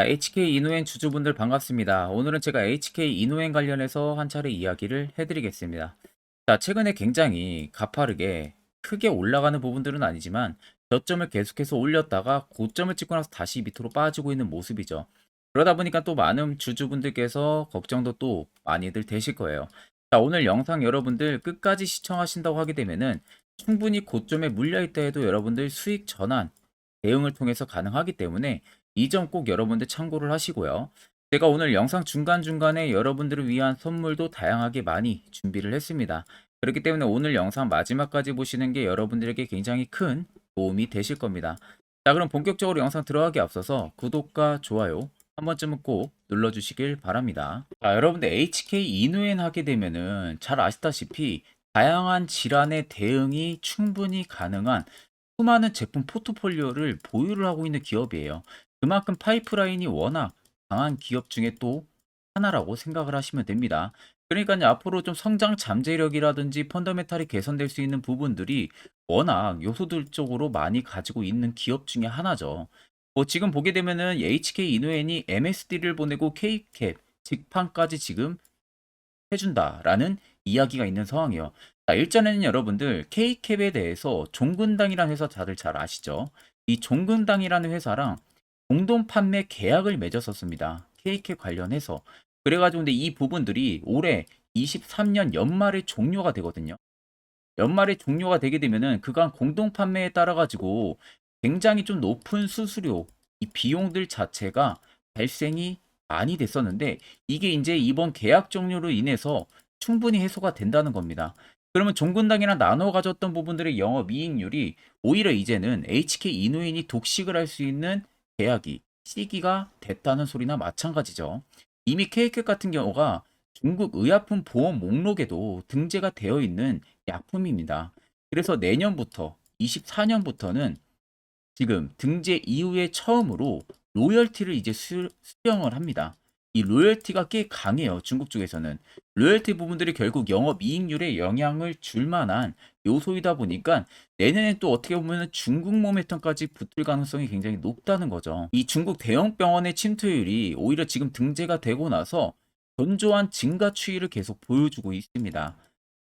자, HK 이노엔 주주분들 반갑습니다. 오늘은 제가 HK 이노엔 관련해서 한 차례 이야기를 해드리겠습니다. 자, 최근에 굉장히 가파르게 크게 올라가는 부분들은 아니지만 저점을 계속해서 올렸다가 고점을 찍고 나서 다시 밑으로 빠지고 있는 모습이죠. 그러다 보니까 또 많은 주주분들께서 걱정도 또 많이들 되실 거예요. 자, 오늘 영상 여러분들 끝까지 시청하신다고 하게 되면은 충분히 고점에 물려있다 해도 여러분들 수익 전환 대응을 통해서 가능하기 때문에 이 점 꼭 여러분들 참고를 하시고요. 제가 오늘 영상 중간중간에 여러분들을 위한 선물도 다양하게 많이 준비를 했습니다. 그렇기 때문에 오늘 영상 마지막까지 보시는 게 여러분들에게 굉장히 큰 도움이 되실 겁니다. 자, 그럼 본격적으로 영상 들어가기 앞서서 구독과 좋아요 한 번쯤은 꼭 눌러주시길 바랍니다. 자, 여러분들 HK 이노엔 하게 되면은 잘 아시다시피 다양한 질환의 대응이 충분히 가능한 수많은 제품 포트폴리오를 보유를 하고 있는 기업이에요. 그만큼 파이프라인이 워낙 강한 기업 중에 또 하나라고 생각을 하시면 됩니다. 그러니까요, 앞으로 좀 성장 잠재력이라든지 펀더멘탈이 개선될 수 있는 부분들이 워낙 요소들 쪽으로 많이 가지고 있는 기업 중에 하나죠. 뭐 지금 보게 되면은 HK 이노엔이 MSD를 보내고 K캡 직판까지 지금 해준다라는 이야기가 있는 상황이에요. 자, 일전에는 여러분들 K캡에 대해서 종근당이라는 회사 다들 잘 아시죠? 이 종근당이라는 회사랑 공동 판매 계약을 맺었었습니다. K캡 관련해서. 그래가지고 근데 이 부분들이 올해 23년 연말에 종료가 되거든요. 연말에 종료가 되게 되면은 그간 공동 판매에 따라 가지고 굉장히 좀 높은 수수료, 이 비용들 자체가 발생이 많이 됐었는데 이게 이제 이번 계약 종료로 인해서 충분히 해소가 된다는 겁니다. 그러면 종군당이랑 나눠 가졌던 부분들의 영업이익률이 오히려 이제는 HK 이노인이 독식을 할 수 있는 계약이 시기가 됐다는 소리나 마찬가지죠. 이미 KK 같은 경우가 중국 의약품 보험 목록에도 등재가 되어 있는 약품입니다. 그래서 내년부터 24년부터는 지금 등재 이후에 처음으로 로열티를 이제 수령을 합니다. 이 로열티가 꽤 강해요. 중국 쪽에서는. 로열티 부분들이 결국 영업이익률에 영향을 줄 만한 요소이다 보니까 내년에 또 어떻게 보면 중국 모멘텀까지 붙을 가능성이 굉장히 높다는 거죠. 이 중국 대형 병원의 침투율이 오히려 지금 등재가 되고 나서 견조한 증가 추이를 계속 보여주고 있습니다.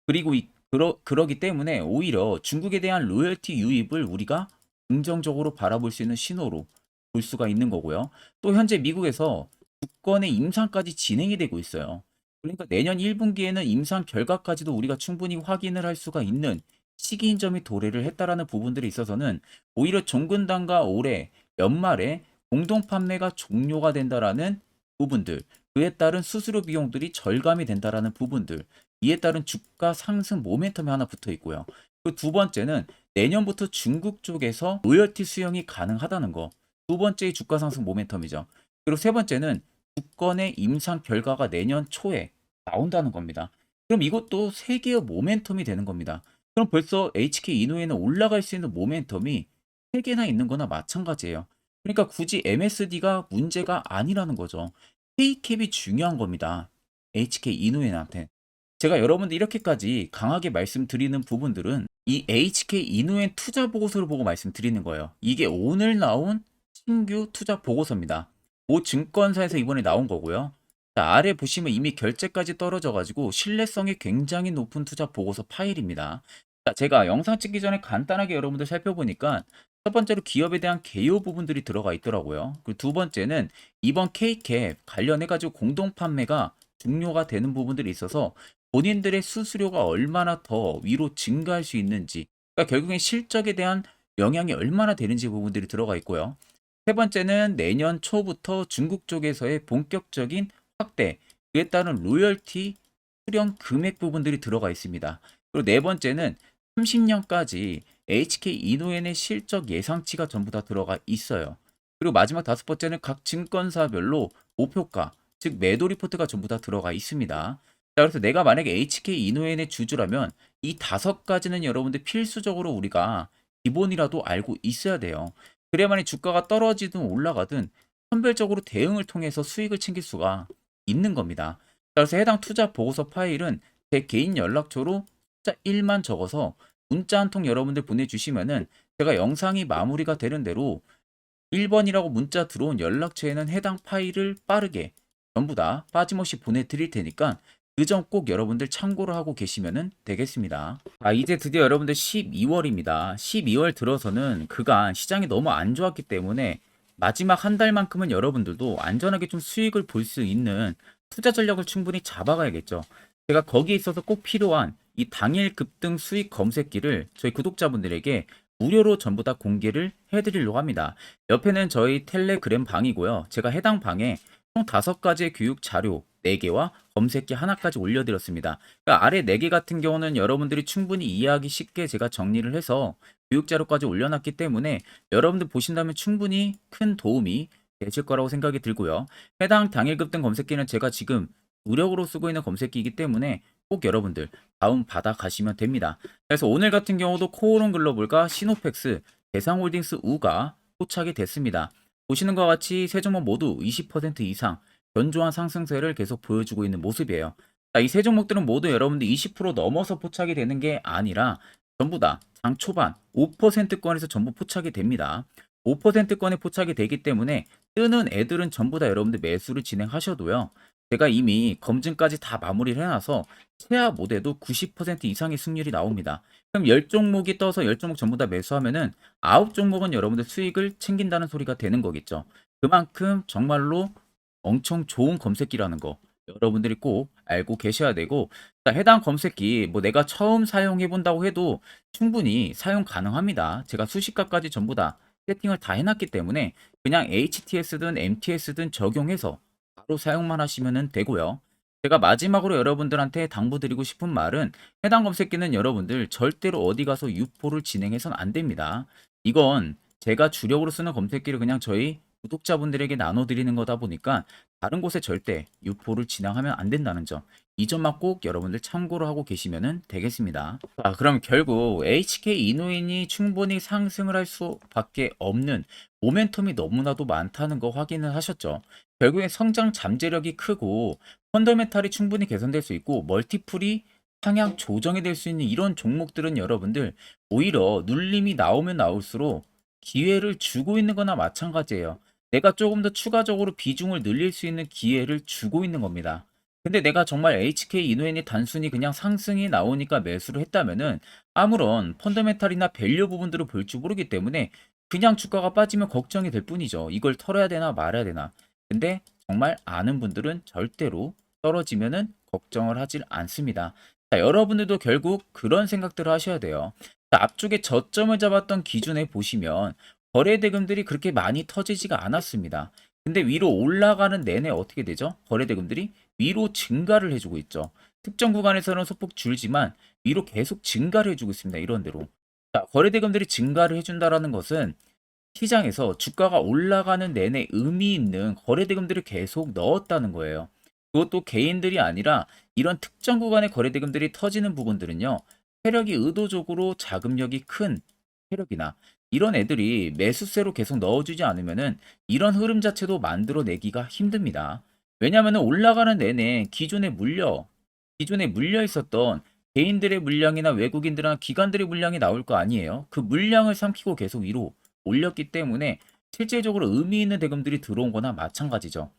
그리고 그러기 때문에 오히려 중국에 대한 로열티 유입을 우리가 긍정적으로 바라볼 수 있는 신호로 볼 수가 있는 거고요. 또 현재 미국에서 주권의 임상까지 진행이 되고 있어요. 그러니까 내년 1분기에는 임상 결과까지도 우리가 충분히 확인을 할 수가 있는 시기인 점이 도래를 했다라는 부분들이 있어서는 오히려 종근당과 올해 연말에 공동 판매가 종료가 된다라는 부분들, 그에 따른 수수료 비용들이 절감이 된다라는 부분들, 이에 따른 주가 상승 모멘텀이 하나 붙어 있고요. 그 두 번째는 내년부터 중국 쪽에서 로열티 수령이 가능하다는 거. 두 번째의 주가 상승 모멘텀이죠. 그리고 세 번째는 주권의 임상 결과가 내년 초에 나온다는 겁니다. 그럼 이것도 세계의 모멘텀이 되는 겁니다. 그럼 벌써 HK 이노에는 올라갈 수 있는 모멘텀이 세 개나 있는 거나 마찬가지예요. 그러니까 굳이 MSD가 문제가 아니라는 거죠. K캡이 중요한 겁니다. HK 이노엔한테. 제가 여러분들 이렇게까지 강하게 말씀드리는 부분들은 이 HK 이노엔 투자 보고서를 보고 말씀드리는 거예요. 이게 오늘 나온 신규 투자 보고서입니다. 모 증권사에서 이번에 나온 거고요. 자, 아래 보시면 이미 결제까지 떨어져 가지고 신뢰성이 굉장히 높은 투자 보고서 파일입니다. 자, 제가 영상 찍기 전에 간단하게 여러분들 살펴보니까 첫 번째로 기업에 대한 개요 부분들이 들어가 있더라고요. 그리고 두 번째는 이번 K캡 관련해 가지고 공동 판매가 종료가 되는 부분들이 있어서 본인들의 수수료가 얼마나 더 위로 증가할 수 있는지, 그러니까 결국엔 실적에 대한 영향이 얼마나 되는지 부분들이 들어가 있고요. 세 번째는 내년 초부터 중국 쪽에서의 본격적인 확대, 그에 따른 로열티 수령 금액 부분들이 들어가 있습니다. 그리고 네 번째는 30년까지 HK 이노엔의 실적 예상치가 전부 다 들어가 있어요. 그리고 마지막 다섯 번째는 각 증권사별로 목표가, 즉 매도 리포트가 전부 다 들어가 있습니다. 자, 그래서 내가 만약에 HK 이노엔의 주주라면 이 다섯 가지는 여러분들 필수적으로 우리가 기본이라도 알고 있어야 돼요. 그래야만이 주가가 떨어지든 올라가든 선별적으로 대응을 통해서 수익을 챙길 수가 있는 겁니다. 자, 그래서 해당 투자 보고서 파일은 제 개인 연락처로 숫자 1만 적어서 문자 한 통 여러분들 보내주시면은 제가 영상이 마무리가 되는 대로 1번이라고 문자 들어온 연락처에는 해당 파일을 빠르게 전부 다 빠짐없이 보내드릴 테니까 그 점 꼭 여러분들 참고를 하고 계시면 되겠습니다. 이제 드디어 여러분들 12월입니다. 12월 들어서는 그간 시장이 너무 안 좋았기 때문에 마지막 한 달만큼은 여러분들도 안전하게 좀 수익을 볼 수 있는 투자 전략을 충분히 잡아가야겠죠. 제가 거기에 있어서 꼭 필요한 이 당일 급등 수익 검색기를 저희 구독자분들에게 무료로 전부 다 공개를 해드리려고 합니다. 옆에는 저희 텔레그램 방이고요. 제가 해당 방에 총 5가지의 교육 자료 4개와 검색기 하나까지 올려드렸습니다. 그러니까 아래 4개 같은 경우는 여러분들이 충분히 이해하기 쉽게 제가 정리를 해서 교육 자료까지 올려놨기 때문에 여러분들 보신다면 충분히 큰 도움이 되실 거라고 생각이 들고요. 해당 당일 급등 검색기는 제가 지금 무료로 쓰고 있는 검색기이기 때문에 꼭 여러분들 다운 받아 가시면 됩니다. 그래서 오늘 같은 경우도 코오롱 글로벌과 시노펙스, 대상홀딩스 우가 포착이 됐습니다. 보시는 것과 같이 세 종목 모두 20% 이상 견조한 상승세를 계속 보여주고 있는 모습이에요. 이 세 종목들은 모두 여러분들 20% 넘어서 포착이 되는 게 아니라 전부 다 장 초반 5%권에서 전부 포착이 됩니다. 5%권에 포착이 되기 때문에 뜨는 애들은 전부 다 여러분들 매수를 진행하셔도요. 제가 이미 검증까지 다 마무리를 해놔서 최하 못해도 90% 이상의 승률이 나옵니다. 그럼 10종목이 떠서 10종목 전부 다 매수하면은 9종목은 여러분들 수익을 챙긴다는 소리가 되는 거겠죠. 그만큼 정말로 엄청 좋은 검색기라는 거 여러분들이 꼭 알고 계셔야 되고, 해당 검색기 뭐 내가 처음 사용해 본다고 해도 충분히 사용 가능합니다. 제가 수식값까지 전부 다 세팅을 다 해놨기 때문에 그냥 HTS든 MTS든 적용해서 바로 사용만 하시면 되고요. 제가 마지막으로 여러분들한테 당부드리고 싶은 말은 해당 검색기는 여러분들 절대로 어디 가서 유포를 진행해서는 안 됩니다. 이건 제가 주력으로 쓰는 검색기를 그냥 저희 구독자분들에게 나눠드리는 거다 보니까 다른 곳에 절대 유포를 진행하면 안 된다는 점. 이 점만 꼭 여러분들 참고를 하고 계시면 되겠습니다. 그럼 결국 HK 이노인이 충분히 상승을 할 수밖에 없는 모멘텀이 너무나도 많다는 거 확인을 하셨죠. 결국엔 성장 잠재력이 크고 펀더멘탈이 충분히 개선될 수 있고 멀티플이 상향 조정이 될 수 있는 이런 종목들은 여러분들 오히려 눌림이 나오면 나올수록 기회를 주고 있는 거나 마찬가지예요. 내가 조금 더 추가적으로 비중을 늘릴 수 있는 기회를 주고 있는 겁니다. 근데 내가 정말 HK 이노엔이 단순히 그냥 상승이 나오니까 매수를 했다면은 아무런 펀더멘탈이나 밸류 부분들을 볼 줄 모르기 때문에 그냥 주가가 빠지면 걱정이 될 뿐이죠. 이걸 털어야 되나 말아야 되나. 근데 정말 아는 분들은 절대로 떨어지면은 걱정을 하질 않습니다. 여러분들도 결국 그런 생각들을 하셔야 돼요. 앞쪽에 저점을 잡았던 기준에 보시면 거래 대금들이 그렇게 많이 터지지가 않았습니다. 근데 위로 올라가는 내내 어떻게 되죠? 거래 대금들이 위로 증가를 해주고 있죠. 특정 구간에서는 소폭 줄지만 위로 계속 증가를 해주고 있습니다. 이런 대로. 거래 대금들이 증가를 해준다라는 것은 시장에서 주가가 올라가는 내내 의미 있는 거래 대금들을 계속 넣었다는 거예요. 그것도 개인들이 아니라 이런 특정 구간의 거래 대금들이 터지는 부분들은요. 세력이 의도적으로 자금력이 큰 세력이나 이런 애들이 매수세로 계속 넣어주지 않으면은 이런 흐름 자체도 만들어내기가 힘듭니다. 왜냐하면 올라가는 내내 기존에 물려 있었던 개인들의 물량이나 외국인들이나 기관들의 물량이 나올 거 아니에요. 그 물량을 삼키고 계속 위로 올렸기 때문에 실질적으로 의미 있는 대금들이 들어온 거나 마찬가지죠.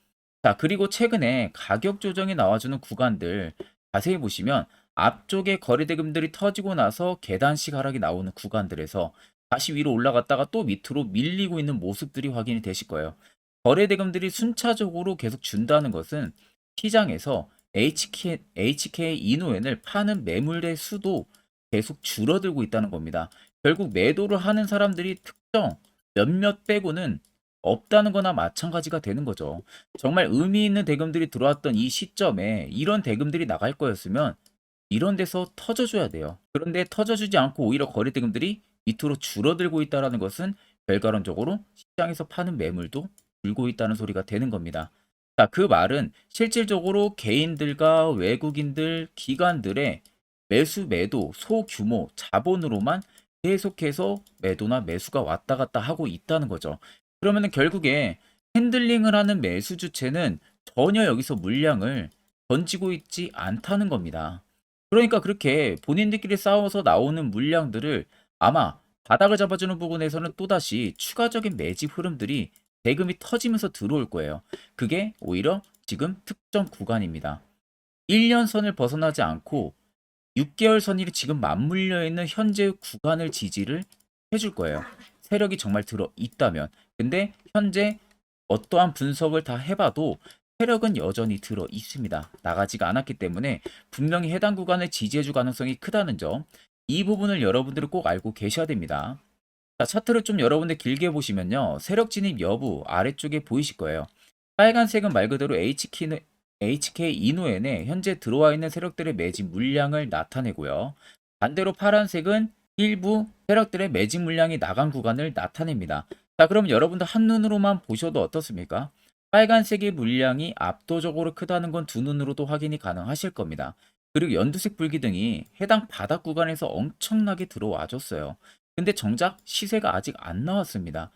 그리고 최근에 가격 조정이 나와주는 구간들 자세히 보시면 앞쪽에 거래 대금들이 터지고 나서 계단식 하락이 나오는 구간들에서 다시 위로 올라갔다가 또 밑으로 밀리고 있는 모습들이 확인이 되실 거예요. 거래 대금들이 순차적으로 계속 준다는 것은 시장에서 HK 이노엔을 파는 매물의 수도 계속 줄어들고 있다는 겁니다. 결국 매도를 하는 사람들이 특정 몇몇 빼고는 없다는 거나 마찬가지가 되는 거죠. 정말 의미 있는 대금들이 들어왔던 이 시점에 이런 대금들이 나갈 거였으면 이런 데서 터져줘야 돼요. 그런데 터져주지 않고 오히려 거래 대금들이 밑으로 줄어들고 있다는 것은 결과론적으로 시장에서 파는 매물도 줄고 있다는 소리가 되는 겁니다. 그 말은 실질적으로 개인들과 외국인들, 기관들의 매수, 매도, 소규모 자본으로만 계속해서 매도나 매수가 왔다 갔다 하고 있다는 거죠. 그러면은 결국에 핸들링을 하는 매수 주체는 전혀 여기서 물량을 던지고 있지 않다는 겁니다. 그러니까 그렇게 본인들끼리 싸워서 나오는 물량들을 아마 바닥을 잡아주는 부분에서는 또다시 추가적인 매집 흐름들이 대금이 터지면서 들어올 거예요. 그게 오히려 지금 특정 구간입니다. 1년 선을 벗어나지 않고 6개월 선이 지금 맞물려 있는 현재 구간을 지지를 해줄 거예요. 세력이 정말 들어 있다면. 근데 현재 어떠한 분석을 다 해봐도 세력은 여전히 들어 있습니다. 나가지가 않았기 때문에 분명히 해당 구간을 지지해줄 가능성이 크다는 점. 이 부분을 여러분들은 꼭 알고 계셔야 됩니다. 자, 차트를 좀 여러분들 길게 보시면요. 세력 진입 여부 아래쪽에 보이실 거예요. 빨간색은 말 그대로 HK 이노엔에 현재 들어와 있는 세력들의 매집 물량을 나타내고요. 반대로 파란색은 일부 세력들의 매집 물량이 나간 구간을 나타냅니다. 자, 그럼 여러분들 한눈으로만 보셔도 어떻습니까? 빨간색의 물량이 압도적으로 크다는 건 두 눈으로도 확인이 가능하실 겁니다. 그리고 연두색 불기둥이 해당 바닥 구간에서 엄청나게 들어와 줬어요. 근데 정작 시세가 아직 안 나왔습니다.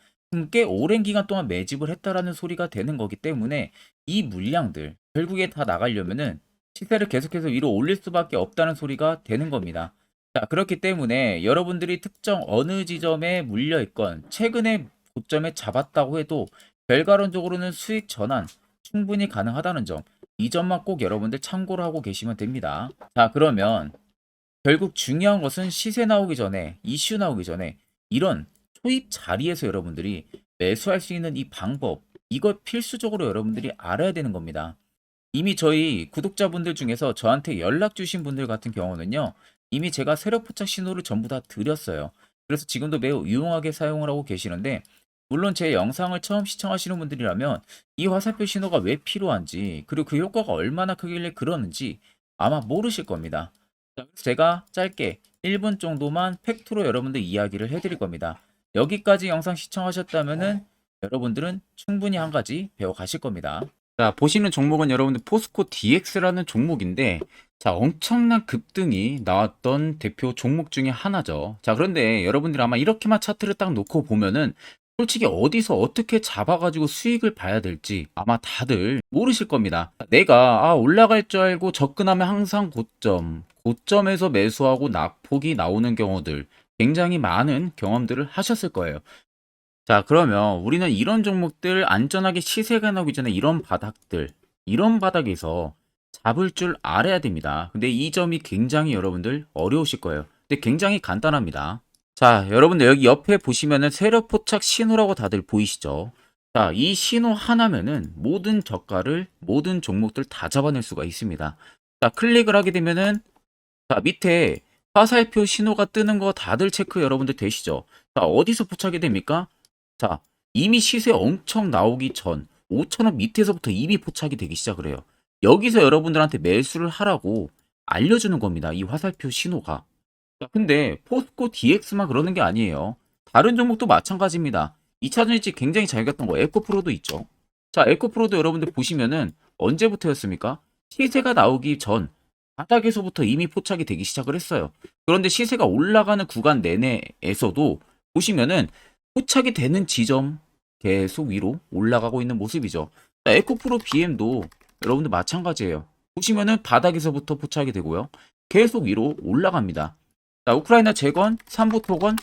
꽤 오랜 기간 동안 매집을 했다라는 소리가 되는 거기 때문에 이 물량들 결국에 다 나가려면은 시세를 계속해서 위로 올릴 수밖에 없다는 소리가 되는 겁니다. 자, 그렇기 때문에 여러분들이 특정 어느 지점에 물려 있건 최근에 고점에 잡았다고 해도 결과론적으로는 수익 전환 충분히 가능하다는 점, 이 점만 꼭 여러분들 참고를 하고 계시면 됩니다. 자, 그러면 결국 중요한 것은 시세 나오기 전에, 이슈 나오기 전에 이런 초입 자리에서 여러분들이 매수할 수 있는 이 방법, 이걸 필수적으로 여러분들이 알아야 되는 겁니다. 이미 저희 구독자분들 중에서 저한테 연락 주신 분들 같은 경우는요, 이미 제가 세력 포착 신호를 전부 다 드렸어요. 그래서 지금도 매우 유용하게 사용을 하고 계시는데, 물론 제 영상을 처음 시청하시는 분들이라면 이 화살표 신호가 왜 필요한지, 그리고 그 효과가 얼마나 크길래 그러는지 아마 모르실 겁니다. 자, 그래서 제가 짧게 1분 정도만 팩트로 여러분들 이야기를 해드릴 겁니다. 여기까지 영상 시청하셨다면은 여러분들은 충분히 한 가지 배워가실 겁니다. 자, 보시는 종목은 여러분들 포스코 DX라는 종목인데, 자, 엄청난 급등이 나왔던 대표 종목 중에 하나죠. 자, 그런데 여러분들 아마 이렇게만 차트를 딱 놓고 보면은 솔직히 어디서 어떻게 잡아가지고 수익을 봐야 될지 아마 다들 모르실 겁니다. 내가 올라갈 줄 알고 접근하면 항상 고점에서 매수하고 낙폭이 나오는 경우들 굉장히 많은 경험들을 하셨을 거예요. 자, 그러면 우리는 이런 종목들 안전하게 시세가 나오기 전에 이런 바닥에서 잡을 줄 알아야 됩니다. 근데 이 점이 굉장히 여러분들 어려우실 거예요. 근데 굉장히 간단합니다. 자, 여러분들 여기 옆에 보시면은 세력 포착 신호라고 다들 보이시죠? 자, 이 신호 하나면은 모든 저가를, 모든 종목들 다 잡아낼 수가 있습니다. 자, 클릭을 하게 되면은, 자, 밑에 화살표 신호가 뜨는 거 다들 체크 여러분들 되시죠? 자, 어디서 포착이 됩니까? 자, 이미 시세 엄청 나오기 전 5,000원 밑에서부터 이미 포착이 되기 시작을 해요. 여기서 여러분들한테 매수를 하라고 알려주는 겁니다. 이 화살표 신호가. 자, 근데 포스코 DX만 그러는 게 아니에요. 다른 종목도 마찬가지입니다. 2차 전지 굉장히 잘 갔던 거 에코프로도 있죠. 자, 에코프로도 여러분들 보시면은 언제부터였습니까? 시세가 나오기 전 바닥에서부터 이미 포착이 되기 시작을 했어요. 그런데 시세가 올라가는 구간 내내에서도 보시면은 포착이 되는 지점 계속 위로 올라가고 있는 모습이죠. 자, 에코프로 BM도 여러분들 마찬가지예요. 보시면은 바닥에서부터 포착이 되고요. 계속 위로 올라갑니다. 자, 우크라이나 재건, 삼부 토건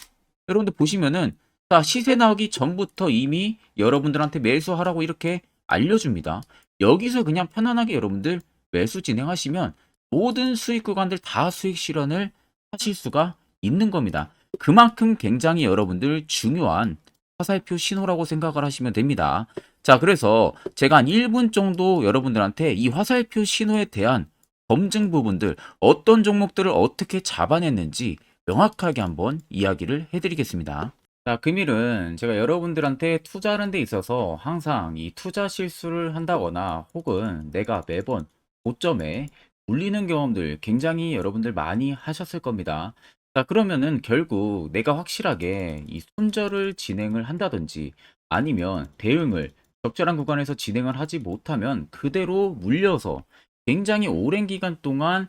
여러분들 보시면은 자, 시세 나오기 전부터 이미 여러분들한테 매수하라고 이렇게 알려줍니다. 여기서 그냥 편안하게 여러분들 매수 진행하시면 모든 수익 구간들 다 수익 실현을 하실 수가 있는 겁니다. 그만큼 굉장히 여러분들 중요한 화살표 신호라고 생각을 하시면 됩니다. 자, 그래서 제가 한 1분 정도 여러분들한테 이 화살표 신호에 대한 검증 부분들, 어떤 종목들을 어떻게 잡아냈는지 명확하게 한번 이야기를 해드리겠습니다. 자, 금일은 제가 여러분들한테 투자하는 데 있어서 항상 이 투자 실수를 한다거나 혹은 내가 매번 고점에 물리는 경험들 굉장히 여러분들 많이 하셨을 겁니다. 자, 그러면은 결국 내가 확실하게 이 손절을 진행을 한다든지 아니면 대응을 적절한 구간에서 진행을 하지 못하면 그대로 물려서 굉장히 오랜 기간 동안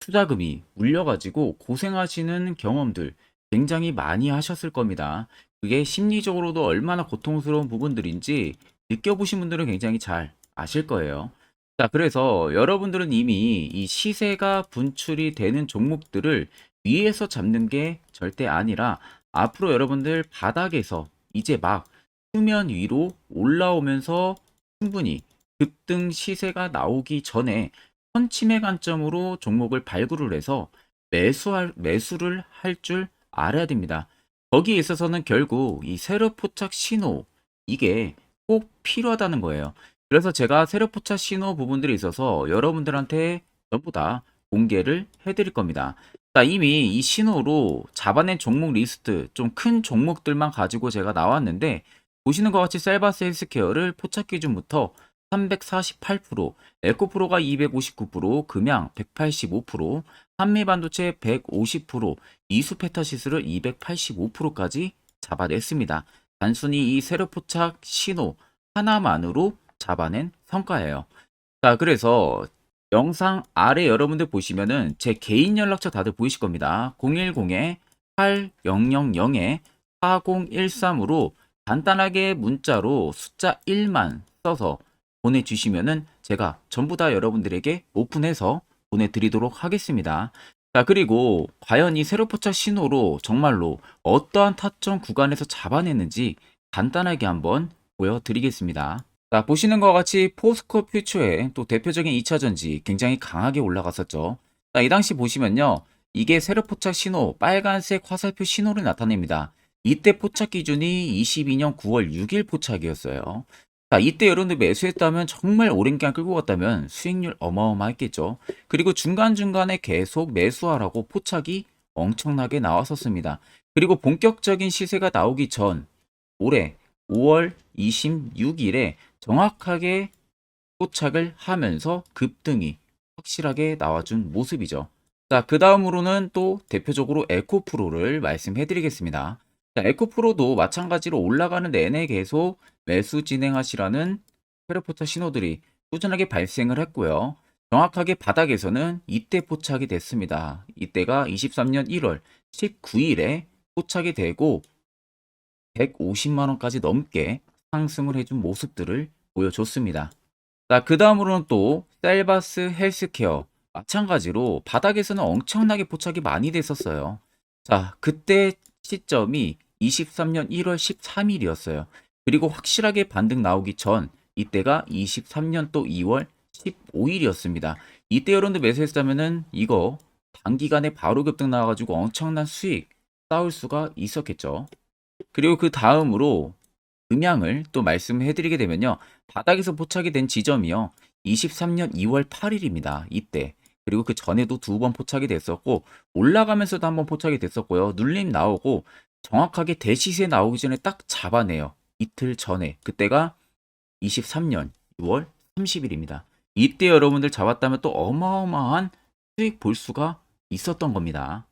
투자금이 물려가지고 고생하시는 경험들 굉장히 많이 하셨을 겁니다. 그게 심리적으로도 얼마나 고통스러운 부분들인지 느껴보신 분들은 굉장히 잘 아실 거예요. 자, 그래서 여러분들은 이미 이 시세가 분출이 되는 종목들을 위에서 잡는 게 절대 아니라 앞으로 여러분들 바닥에서 이제 막 수면 위로 올라오면서 충분히 급등 시세가 나오기 전에 선침의 관점으로 종목을 발굴을 해서 매수를 할 줄 알아야 됩니다. 거기에 있어서는 결국 이 세력 포착 신호 이게 꼭 필요하다는 거예요. 그래서 제가 세력 포착 신호 부분들이 있어서 여러분들한테 전부 다 공개를 해드릴 겁니다. 자, 이미 이 신호로 잡아낸 종목 리스트 좀 큰 종목들만 가지고 제가 나왔는데 보시는 것 같이 셀바스 헬스케어를 포착 기준부터 348%, 에코프로가 259%, 금양 185%, 한미반도체 150%, 이수페타시스를 285%까지 잡아냈습니다. 단순히 이 세력 포착 신호 하나만으로 잡아낸 성과예요. 자, 그래서 영상 아래 여러분들 보시면은 제 개인 연락처 다들 보이실 겁니다. 010-8000-4013으로 간단하게 문자로 숫자 1만 써서 보내주시면은 제가 전부 다 여러분들에게 오픈해서 보내드리도록 하겠습니다. 자, 그리고 과연 이 세로 포착 신호로 정말로 어떠한 타점 구간에서 잡아냈는지 간단하게 한번 보여드리겠습니다. 자, 보시는 것 같이 포스코 퓨처의 또 대표적인 2차전지 굉장히 강하게 올라갔었죠. 자, 이 당시 보시면요. 이게 세로 포착 신호, 빨간색 화살표 신호를 나타냅니다. 이때 포착 기준이 22년 9월 6일 포착이었어요. 자, 이때 여러분들 매수했다면 정말 오랜 기간 끌고 갔다면 수익률 어마어마했겠죠. 그리고 중간중간에 계속 매수하라고 포착이 엄청나게 나왔었습니다. 그리고 본격적인 시세가 나오기 전 올해 5월 26일에 정확하게 포착을 하면서 급등이 확실하게 나와준 모습이죠. 자, 그 다음으로는 또 대표적으로 에코프로를 말씀해 드리겠습니다. 자, 에코프로도 마찬가지로 올라가는 내내 계속 매수 진행하시라는 페르포차 신호들이 꾸준하게 발생을 했고요. 정확하게 바닥에서는 이때 포착이 됐습니다. 이때가 23년 1월 19일에 포착이 되고 150만 원까지 넘게 상승을 해준 모습들을 보여줬습니다. 자, 그 다음으로는 또 셀바스 헬스케어 마찬가지로 바닥에서는 엄청나게 포착이 많이 됐었어요. 자, 그때 시점이 23년 1월 13일이었어요. 그리고 확실하게 반등 나오기 전 이때가 23년 또 2월 15일이었습니다. 이때 여러분들 매수했다면은 이거 단기간에 바로 급등 나와가지고 엄청난 수익 쌓을 수가 있었겠죠. 그리고 그 다음으로 음향을 또 말씀해 드리게 되면요. 바닥에서 포착이 된 지점이요. 23년 2월 8일입니다. 이때. 그리고 그 전에도 두 번 포착이 됐었고 올라가면서도 한번 포착이 됐었고요. 눌림 나오고 정확하게 대시세 나오기 전에 딱 잡아내요. 이틀 전에. 그때가 23년 6월 30일입니다. 이때 여러분들 잡았다면 또 어마어마한 수익 볼 수가 있었던 겁니다.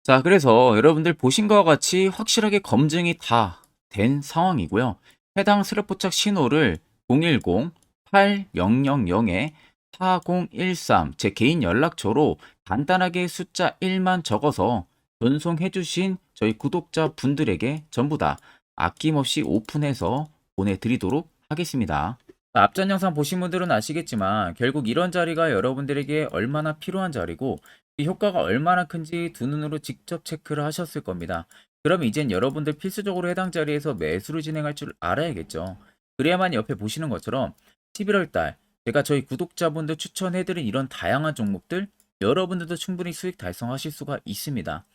자, 그래서 여러분들 보신 것과 같이 확실하게 검증이 다 된 상황이고요. 해당 스랩 포착 신호를 010-8000-4013 제 개인 연락처로 간단하게 숫자 1만 적어서 전송해 주신 저희 구독자 분들에게 전부 다 아낌없이 오픈해서 보내드리도록 하겠습니다. 앞전 영상 보신 분들은 아시겠지만 결국 이런 자리가 여러분들에게 얼마나 필요한 자리고 이 효과가 얼마나 큰지 두 눈으로 직접 체크를 하셨을 겁니다. 그럼 이젠 여러분들 필수적으로 해당 자리에서 매수를 진행할 줄 알아야겠죠. 그래야만 옆에 보시는 것처럼 11월 달 제가 저희 구독자분들 추천해드린 이런 다양한 종목들 여러분들도 충분히 수익 달성하실 수가 있습니다.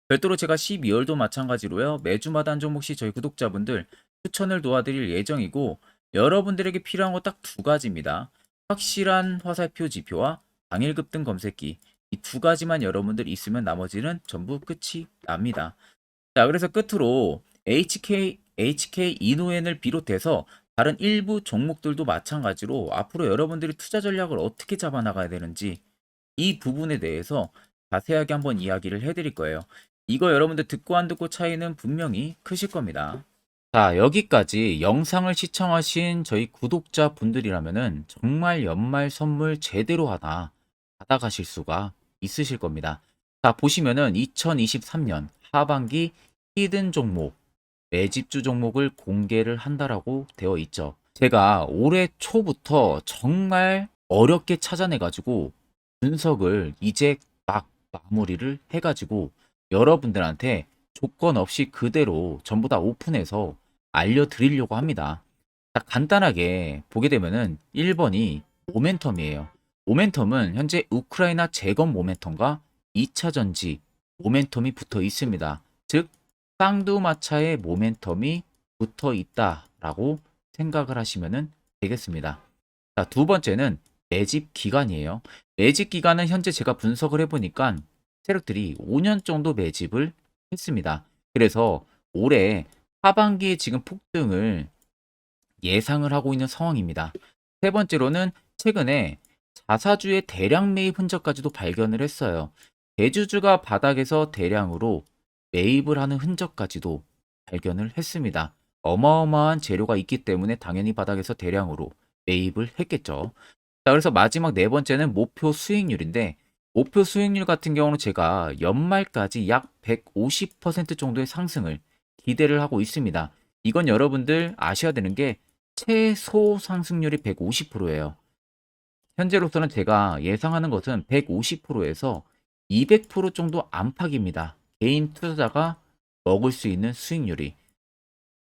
별도로 제가 12월도 마찬가지로요. 매주마다 한 종목씩 저희 구독자분들 추천을 도와드릴 예정이고 여러분들에게 필요한 거 딱 두 가지입니다. 확실한 화살표 지표와 당일 급등 검색기 이 두 가지만 여러분들 있으면 나머지는 전부 끝이 납니다. 자, 그래서 끝으로 HK 이노엔을 비롯해서 다른 일부 종목들도 마찬가지로 앞으로 여러분들이 투자 전략을 어떻게 잡아나가야 되는지 이 부분에 대해서 자세하게 한번 이야기를 해드릴 거예요. 이거 여러분들 듣고 안 듣고 차이는 분명히 크실 겁니다. 자, 여기까지 영상을 시청하신 저희 구독자 분들이라면은 정말 연말 선물 제대로 하나 받아가실 수가 있으실 겁니다. 자, 보시면은 2023년 하반기 히든 종목, 매집주 종목을 공개를 한다라고 되어 있죠. 제가 올해 초부터 정말 어렵게 찾아내가지고 분석을 이제 막 마무리를 해가지고 여러분들한테 조건 없이 그대로 전부 다 오픈해서 알려드리려고 합니다. 자, 간단하게 보게 되면은 1번이 모멘텀이에요. 모멘텀은 현재 우크라이나 재건 모멘텀과 2차 전지 모멘텀이 붙어 있습니다. 즉, 쌍두마차의 모멘텀이 붙어 있다라고 생각을 하시면 되겠습니다. 자, 두 번째는 매집 기간이에요. 매집 기간은 현재 제가 분석을 해보니까 세력들이 5년 정도 매집을 했습니다. 그래서 올해 하반기에 지금 폭등을 예상을 하고 있는 상황입니다. 세 번째로는 최근에 자사주의 대량 매입 흔적까지도 발견을 했어요. 대주주가 바닥에서 대량으로 매입을 하는 흔적까지도 발견을 했습니다. 어마어마한 재료가 있기 때문에 당연히 바닥에서 대량으로 매입을 했겠죠. 자, 그래서 마지막 네 번째는 목표 수익률인데, 목표 수익률 같은 경우는 제가 연말까지 약 150% 정도의 상승을 기대를 하고 있습니다. 이건 여러분들 아셔야 되는 게 최소 상승률이 150%예요. 현재로서는 제가 예상하는 것은 150%에서 200% 정도 안팎입니다. 개인 투자자가 먹을 수 있는 수익률이.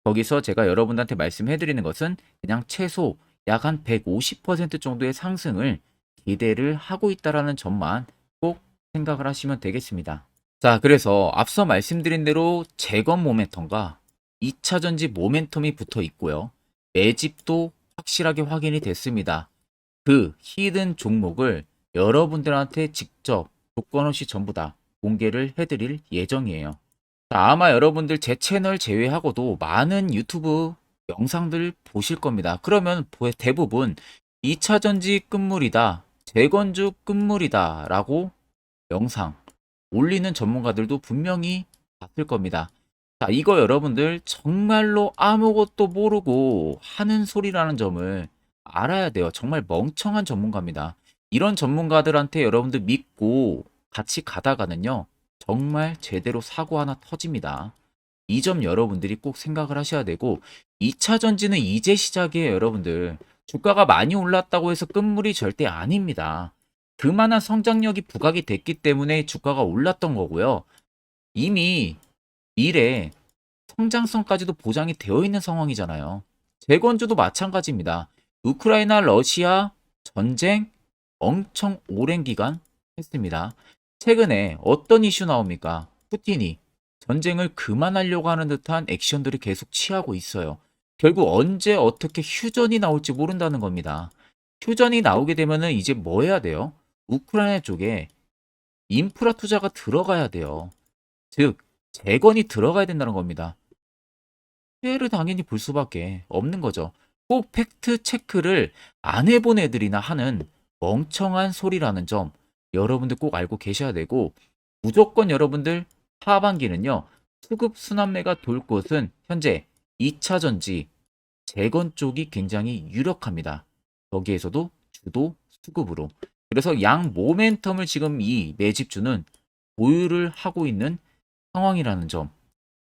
거기서 제가 여러분들한테 말씀해 드리는 것은 그냥 최소 약 한 150% 정도의 상승을 기대를 하고 있다라는 점만 꼭 생각을 하시면 되겠습니다. 자, 그래서 앞서 말씀드린 대로 재건 모멘텀과 2차 전지 모멘텀이 붙어 있고요. 매집도 확실하게 확인이 됐습니다. 그 히든 종목을 여러분들한테 직접 조건 없이 전부 다 공개를 해드릴 예정이에요. 자, 아마 여러분들 제 채널 제외하고도 많은 유튜브 영상들 보실 겁니다. 그러면 대부분 2차 전지 끝물이다, 재건주 끝물이다 라고 영상 올리는 전문가들도 분명히 봤을 겁니다. 자, 이거 여러분들 정말로 아무것도 모르고 하는 소리라는 점을 알아야 돼요. 정말 멍청한 전문가입니다. 이런 전문가들한테 여러분들 믿고 같이 가다가는요, 정말 제대로 사고 하나 터집니다. 이 점 여러분들이 꼭 생각을 하셔야 되고, 2차 전지는 이제 시작이에요, 여러분들. 주가가 많이 올랐다고 해서 끝물이 절대 아닙니다. 그만한 성장력이 부각이 됐기 때문에 주가가 올랐던 거고요. 이미 미래 성장성까지도 보장이 되어 있는 상황이잖아요. 재건주도 마찬가지입니다. 우크라이나 러시아 전쟁 엄청 오랜 기간 했습니다. 최근에 어떤 이슈 나옵니까? 푸틴이 전쟁을 그만하려고 하는 듯한 액션들을 계속 취하고 있어요. 결국 언제 어떻게 휴전이 나올지 모른다는 겁니다. 휴전이 나오게 되면은 이제 뭐 해야 돼요? 우크라이나 쪽에 인프라 투자가 들어가야 돼요. 즉, 재건이 들어가야 된다는 겁니다. 피해를 당연히 볼 수밖에 없는 거죠. 꼭 팩트 체크를 안 해본 애들이나 하는 멍청한 소리라는 점 여러분들 꼭 알고 계셔야 되고, 무조건 여러분들 하반기는요, 수급 순환매가 돌 곳은 현재 2차 전지 재건 쪽이 굉장히 유력합니다. 거기에서도 주도 수급으로. 그래서 양 모멘텀을 지금 이 매집주는 보유를 하고 있는 상황이라는 점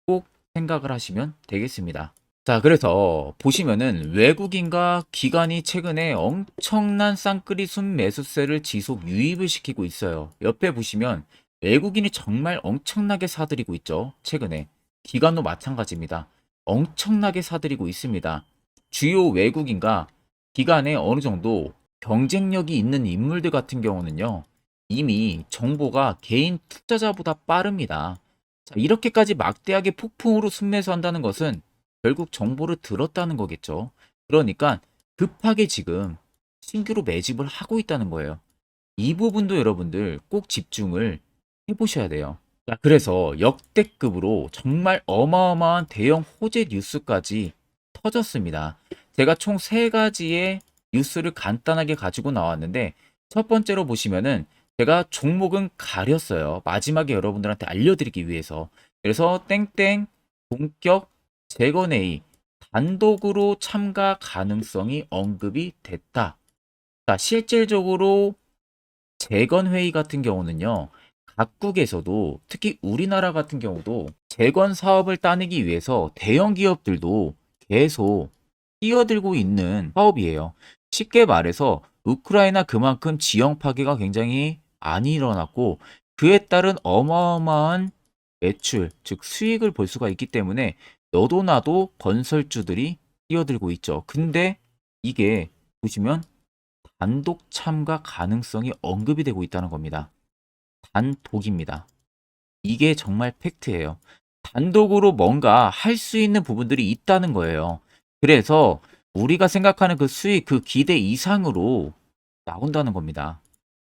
꼭 생각을 하시면 되겠습니다. 자, 그래서 보시면은 외국인과 기관이 최근에 엄청난 쌍끌이 순매수세를 지속 유입을 시키고 있어요. 옆에 보시면 외국인이 정말 엄청나게 사들이고 있죠. 최근에. 기관도 마찬가지입니다. 엄청나게 사들이고 있습니다. 주요 외국인과 기관에 어느 정도 경쟁력이 있는 인물들 같은 경우는요, 이미 정보가 개인 투자자보다 빠릅니다. 자, 이렇게까지 막대하게 폭풍으로 순매수한다는 것은 결국 정보를 들었다는 거겠죠. 그러니까 급하게 지금 신규로 매집을 하고 있다는 거예요. 이 부분도 여러분들 꼭 집중을 해보셔야 돼요. 자, 그래서 역대급으로 정말 어마어마한 대형 호재 뉴스까지 터졌습니다. 제가 총 세 가지의 뉴스를 간단하게 가지고 나왔는데, 첫 번째로 보시면은 제가 종목은 가렸어요. 마지막에 여러분들한테 알려드리기 위해서. 그래서 땡땡 본격 재건회의 단독으로 참가 가능성이 언급이 됐다. 자, 실질적으로 재건회의 같은 경우는요, 각국에서도 특히 우리나라 같은 경우도 재건 사업을 따내기 위해서 대형 기업들도 계속 뛰어들고 있는 사업이에요. 쉽게 말해서 우크라이나 그만큼 지형 파괴가 굉장히 많이 일어났고, 그에 따른 어마어마한 매출, 즉 수익을 볼 수가 있기 때문에 너도 나도 건설주들이 뛰어들고 있죠. 근데 이게 보시면 단독 참가 가능성이 언급이 되고 있다는 겁니다. 단독입니다. 이게 정말 팩트예요. 단독으로 뭔가 할 수 있는 부분들이 있다는 거예요. 그래서 우리가 생각하는 그 수익, 그 기대 이상으로 나온다는 겁니다.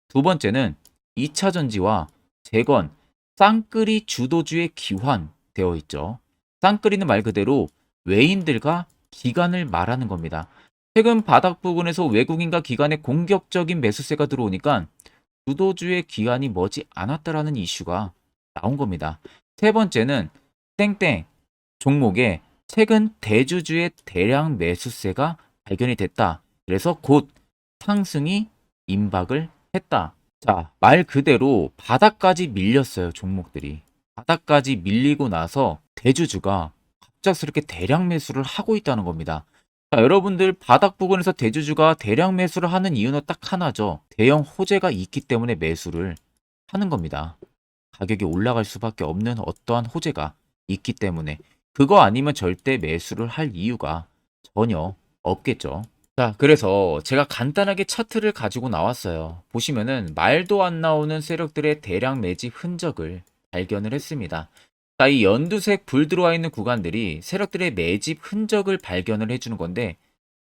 두 번째는 2차 전지와 재건, 쌍끌이 주도주의 기환되어 있죠. 쌍끌이는 말 그대로 외인들과 기관을 말하는 겁니다. 최근 바닥 부근에서 외국인과 기관의 공격적인 매수세가 들어오니까 주도주의 기관이 머지 않았다라는 이슈가 나온 겁니다. 세 번째는 땡땡 종목에 최근 대주주의 대량 매수세가 발견이 됐다. 그래서 곧 상승이 임박을 했다. 자, 말 그대로 바닥까지 밀렸어요, 종목들이. 바닥까지 밀리고 나서 대주주가 갑작스럽게 대량 매수를 하고 있다는 겁니다. 자, 여러분들 바닥 부근에서 대주주가 대량 매수를 하는 이유는 딱 하나죠. 대형 호재가 있기 때문에 매수를 하는 겁니다. 가격이 올라갈 수밖에 없는 어떠한 호재가 있기 때문에 그거 아니면 절대 매수를 할 이유가 전혀 없겠죠. 자, 그래서 제가 간단하게 차트를 가지고 나왔어요. 보시면은 말도 안 나오는 세력들의 대량 매집 흔적을 발견을 했습니다. 자, 이 연두색 불 들어와 있는 구간들이 세력들의 매집 흔적을 발견을 해주는 건데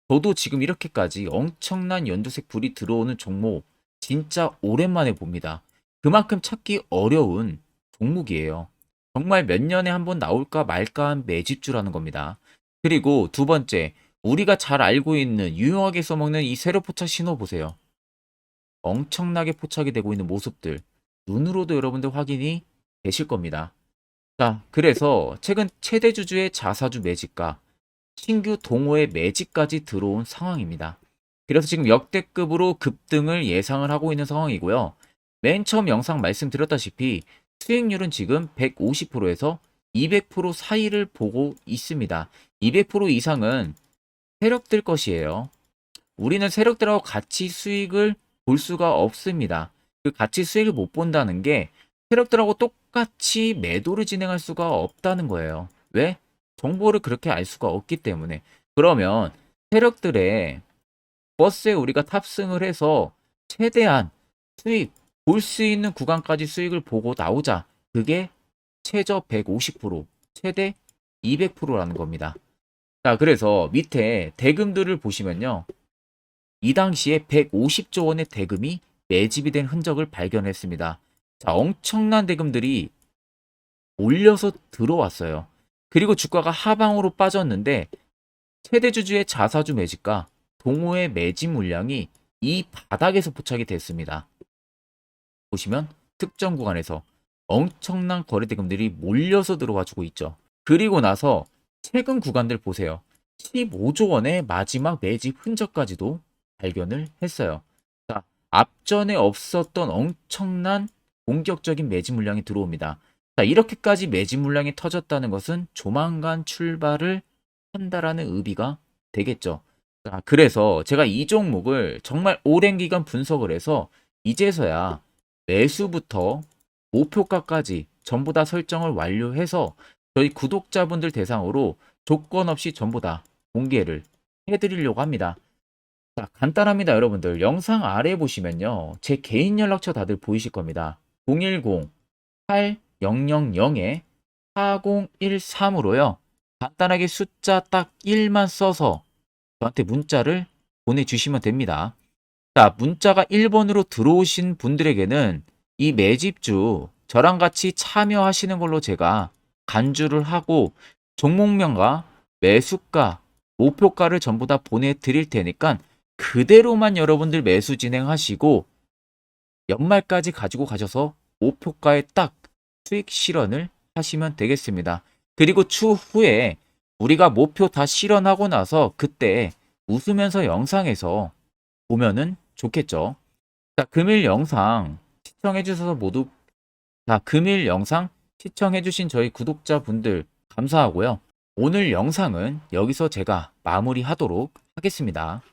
저도 지금 이렇게까지 엄청난 연두색 불이 들어오는 종목 진짜 오랜만에 봅니다. 그만큼 찾기 어려운 종목이에요. 정말 몇 년에 한 번 나올까 말까 한 매집주라는 겁니다. 그리고 두 번째, 우리가 잘 알고 있는 유용하게 써먹는 이 세로 포착 신호 보세요. 엄청나게 포착이 되고 있는 모습들 눈으로도 여러분들 확인이 되실 겁니다. 자, 그래서 최근 최대 주주의 자사주 매집과 신규 동호회 매집까지 들어온 상황입니다. 그래서 지금 역대급으로 급등을 예상을 하고 있는 상황이고요. 맨 처음 영상 말씀드렸다시피 수익률은 지금 150%에서 200% 사이를 보고 있습니다. 200% 이상은 세력들 것이에요. 우리는 세력들하고 같이 수익을 볼 수가 없습니다. 그 같이 수익을 못 본다는 게 세력들하고 똑같이 매도를 진행할 수가 없다는 거예요. 왜? 정보를 그렇게 알 수가 없기 때문에. 그러면 세력들의 버스에 우리가 탑승을 해서 최대한 수익, 볼 수 있는 구간까지 수익을 보고 나오자. 그게 최저 150%, 최대 200%라는 겁니다. 자, 그래서 밑에 대금들을 보시면요. 이 당시에 150조 원의 대금이 매집이 된 흔적을 발견했습니다. 자, 엄청난 대금들이 올려서 들어왔어요. 그리고 주가가 하방으로 빠졌는데 최대 주주의 자사주 매집과 동호회 매집 물량이 이 바닥에서 포착이 됐습니다. 보시면 특정 구간에서 엄청난 거래 대금들이 몰려서 들어와 주고 있죠. 그리고 나서 최근 구간들 보세요. 15조 원의 마지막 매집 흔적까지도 발견을 했어요. 자, 앞전에 없었던 엄청난 공격적인 매집 물량이 들어옵니다. 자, 이렇게까지 매집 물량이 터졌다는 것은 조만간 출발을 한다라는 의미가 되겠죠. 자, 그래서 제가 이 종목을 정말 오랜 기간 분석을 해서 이제서야 매수부터 목표가까지 전부 다 설정을 완료해서 저희 구독자분들 대상으로 조건 없이 전부 다 공개를 해드리려고 합니다. 자, 간단합니다, 여러분들. 영상 아래 보시면요. 제 개인 연락처 다들 보이실 겁니다. 010-8013-4013으로요. 간단하게 숫자 딱 1만 써서 저한테 문자를 보내주시면 됩니다. 자, 문자가 1번으로 들어오신 분들에게는 이 매집주 저랑 같이 참여하시는 걸로 제가 간주를 하고 종목명과 매수가, 목표가를 전부 다 보내드릴 테니까 그대로만 여러분들 매수 진행하시고 연말까지 가지고 가셔서 목표가에 딱 수익 실현을 하시면 되겠습니다. 그리고 추후에 우리가 목표 다 실현하고 나서 그때 웃으면서 영상에서 보면은 좋겠죠. 자, 금일 영상 시청해 주셔서 모두 금일 영상 시청해 주신 저희 구독자분들 감사하고요. 오늘 영상은 여기서 제가 마무리하도록 하겠습니다.